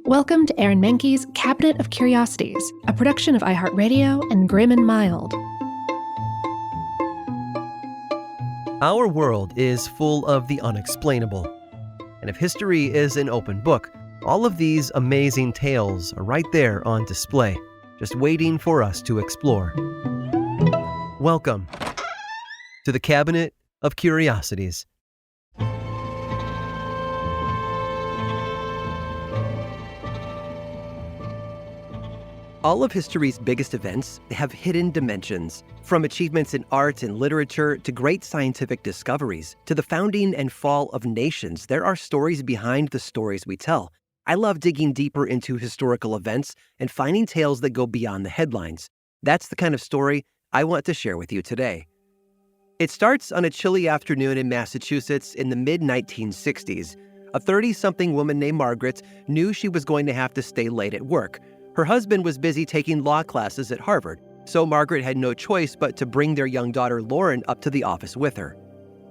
Welcome to Aaron Mahnke's Cabinet of Curiosities, a production of iHeartRadio and Grim and Mild. Our world is full of the unexplainable. And if history is an open book, all of these amazing tales are right there on display, just waiting for us to explore. Welcome to the Cabinet of Curiosities. All of history's biggest events have hidden dimensions, from achievements in art and literature to great scientific discoveries, to the founding and fall of nations. There are stories behind the stories we tell. I love digging deeper into historical events and finding tales that go beyond the headlines. That's the kind of story I want to share with you today. It starts on a chilly afternoon in Massachusetts in the mid-1960s. A 30-something woman named Margaret knew she was going to have to stay late at work. Her husband was busy taking law classes at Harvard, so Margaret had no choice but to bring their young daughter Lauren up to the office with her.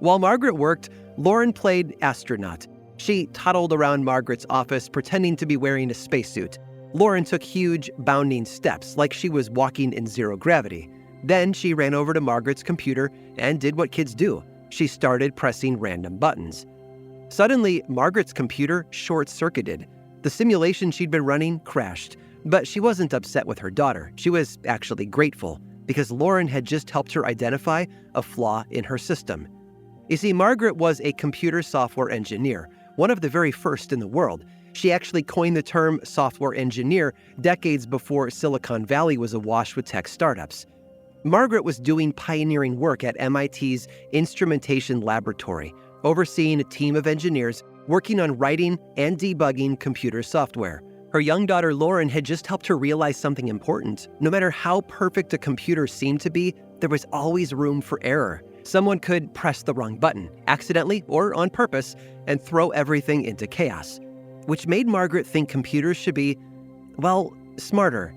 While Margaret worked, Lauren played astronaut. She toddled around Margaret's office pretending to be wearing a spacesuit. Lauren took huge, bounding steps like she was walking in zero gravity. Then she ran over to Margaret's computer and did what kids do. She started pressing random buttons. Suddenly, Margaret's computer short-circuited. The simulation she'd been running crashed. But she wasn't upset with her daughter. She was actually grateful because Lauren had just helped her identify a flaw in her system. You see, Margaret was a computer software engineer, one of the very first in the world. She actually coined the term software engineer decades before Silicon Valley was awash with tech startups. Margaret was doing pioneering work at MIT's Instrumentation Laboratory, overseeing a team of engineers working on writing and debugging computer software. Her young daughter Lauren had just helped her realize something important. No matter how perfect a computer seemed to be, there was always room for error. Someone could press the wrong button, accidentally or on purpose, and throw everything into chaos. Which made Margaret think computers should be, well, smarter.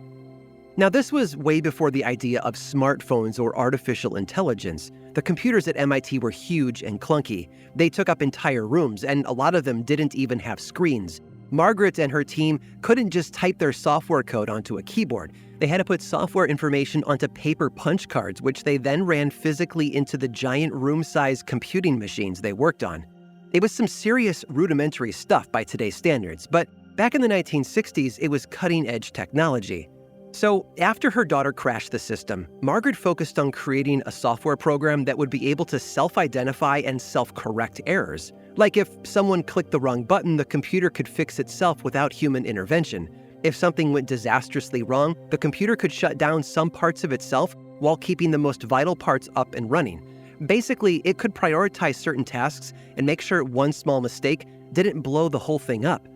Now, this was way before the idea of smartphones or artificial intelligence. The computers at MIT were huge and clunky. They took up entire rooms, and a lot of them didn't even have screens. Margaret and her team couldn't just type their software code onto a keyboard. They had to put software information onto paper punch cards, which they then ran physically into the giant room-sized computing machines they worked on. It was some serious rudimentary stuff by today's standards, but back in the 1960s, it was cutting-edge technology. So after her daughter crashed the system, Margaret focused on creating a software program that would be able to self-identify and self-correct errors. Like if someone clicked the wrong button, the computer could fix itself without human intervention. If something went disastrously wrong, the computer could shut down some parts of itself while keeping the most vital parts up and running. Basically, it could prioritize certain tasks and make sure one small mistake didn't blow the whole thing up.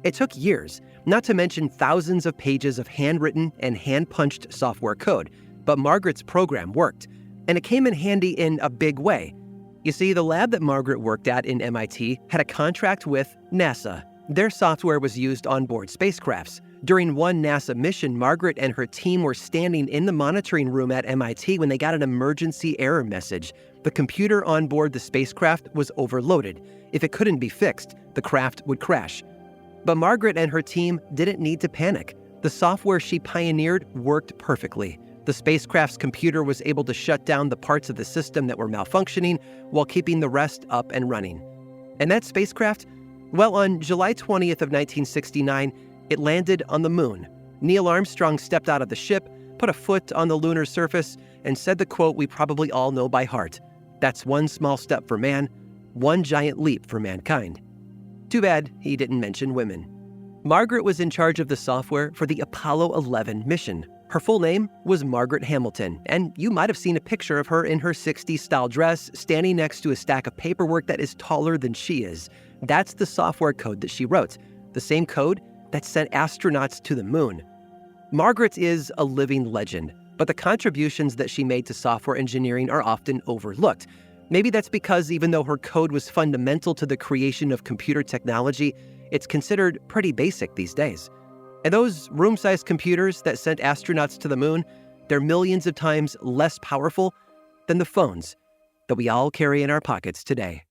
It took years, not to mention thousands of pages of handwritten and hand-punched software code, but Margaret's program worked, and it came in handy in a big way. You see, the lab that Margaret worked at in MIT had a contract with NASA. Their software was used on board spacecrafts. During one NASA mission, Margaret and her team were standing in the monitoring room at MIT when they got an emergency error message. The computer on board the spacecraft was overloaded. If it couldn't be fixed, the craft would crash. But Margaret and her team didn't need to panic. The software she pioneered worked perfectly. The spacecraft's computer was able to shut down the parts of the system that were malfunctioning while keeping the rest up and running. And that spacecraft? Well, on July 20th of 1969, it landed on the moon. Neil Armstrong stepped out of the ship, put a foot on the lunar surface, and said the quote we probably all know by heart. That's one small step for man, one giant leap for mankind. Too bad he didn't mention women. Margaret was in charge of the software for the Apollo 11 mission. Her full name was Margaret Hamilton, and you might have seen a picture of her in her 60s-style dress standing next to a stack of paperwork that is taller than she is. That's the software code that she wrote, the same code that sent astronauts to the moon. Margaret is a living legend, but the contributions that she made to software engineering are often overlooked. Maybe that's because even though her code was fundamental to the creation of computer technology, it's considered pretty basic these days. And those room-sized computers that sent astronauts to the moon, they're millions of times less powerful than the phones that we all carry in our pockets today.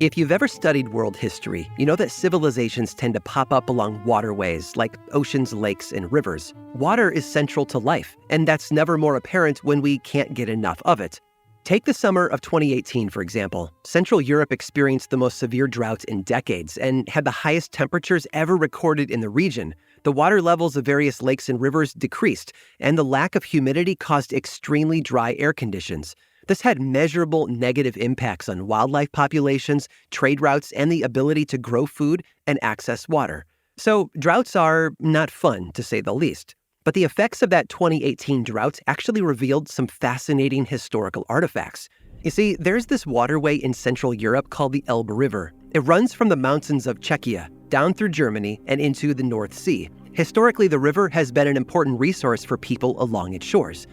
If you've ever studied world history, you know that civilizations tend to pop up along waterways like oceans, lakes, and rivers. Water is central to life, and that's never more apparent when we can't get enough of it. Take the summer of 2018, for example. Central Europe experienced the most severe drought in decades and had the highest temperatures ever recorded in the region. The water levels of various lakes and rivers decreased, and the lack of humidity caused extremely dry air conditions. This had measurable negative impacts on wildlife populations, trade routes, and the ability to grow food and access water. So droughts are not fun, to say the least. But the effects of that 2018 drought actually revealed some fascinating historical artifacts. You see, there's this waterway in Central Europe called the Elbe River. It runs from the mountains of Czechia down through Germany and into the North Sea. Historically, the river has been an important resource for people along its shores.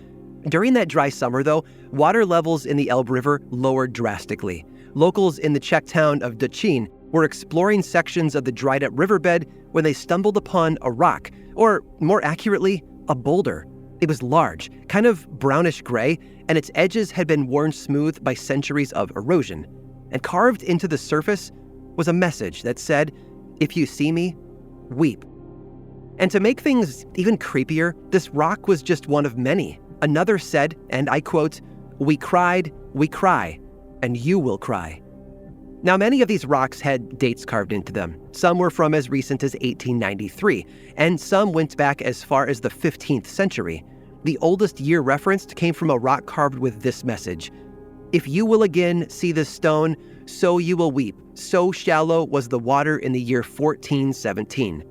During that dry summer, though, water levels in the Elbe River lowered drastically. Locals in the Czech town of Děčín were exploring sections of the dried-up riverbed when they stumbled upon a rock, or more accurately, a boulder. It was large, kind of brownish gray, and its edges had been worn smooth by centuries of erosion. And carved into the surface was a message that said, "If you see me, weep." And to make things even creepier, this rock was just one of many. Another said, and I quote, "We cried, we cry, and you will cry." Now, many of these rocks had dates carved into them. Some were from as recent as 1893, and some went back as far as the 15th century. The oldest year referenced came from a rock carved with this message: "If you will again see this stone, so you will weep. So shallow was the water in the year 1417.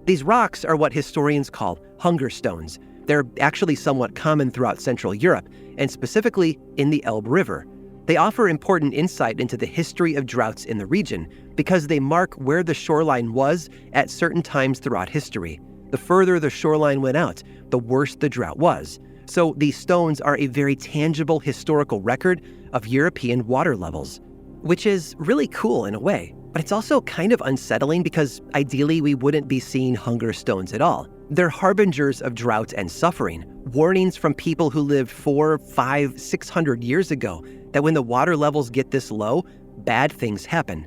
These rocks are what historians call hunger stones. They're actually somewhat common throughout Central Europe, and specifically in the Elbe River. They offer important insight into the history of droughts in the region because they mark where the shoreline was at certain times throughout history. The further the shoreline went out, the worse the drought was. So these stones are a very tangible historical record of European water levels, which is really cool in a way. But it's also kind of unsettling because ideally we wouldn't be seeing hunger stones at all. They're harbingers of drought and suffering, warnings from people who lived 400, 500, 600 years ago that when the water levels get this low, bad things happen.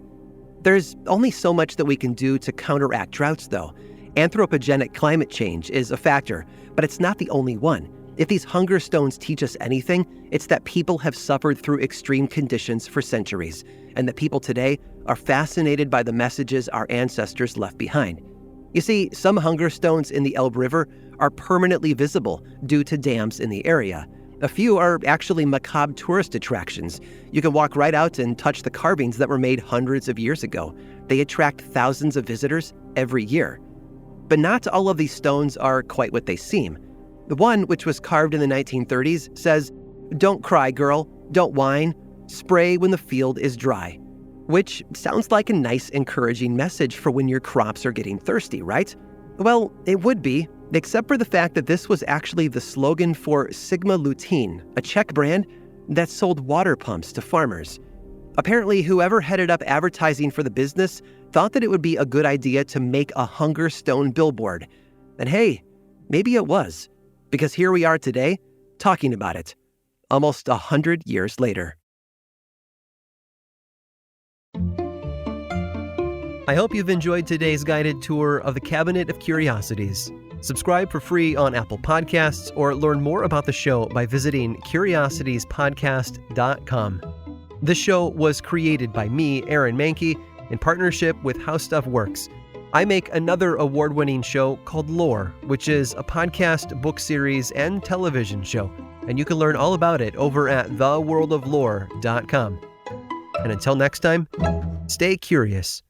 There's only so much that we can do to counteract droughts, though. Anthropogenic climate change is a factor, but it's not the only one. If these hunger stones teach us anything, it's that people have suffered through extreme conditions for centuries, and that people today are fascinated by the messages our ancestors left behind. You see, some hunger stones in the Elbe River are permanently visible due to dams in the area. A few are actually macabre tourist attractions. You can walk right out and touch the carvings that were made hundreds of years ago. They attract thousands of visitors every year. But not all of these stones are quite what they seem. The one, which was carved in the 1930s, says, "Don't cry, girl, don't whine, spray when the field is dry." Which sounds like a nice, encouraging message for when your crops are getting thirsty, right? Well, it would be, except for the fact that this was actually the slogan for Sigma Lutein, a Czech brand that sold water pumps to farmers. Apparently, whoever headed up advertising for the business thought that it would be a good idea to make a hunger stone billboard. And hey, maybe it was, because here we are today, talking about it, almost 100 years later. I hope you've enjoyed today's guided tour of the Cabinet of Curiosities. Subscribe for free on Apple Podcasts or learn more about the show by visiting curiositiespodcast.com. This show was created by me, Aaron Mahnke, in partnership with How Stuff Works. I make another award-winning show called Lore, which is a podcast, book series, and television show, and you can learn all about it over at theworldoflore.com. And until next time, stay curious.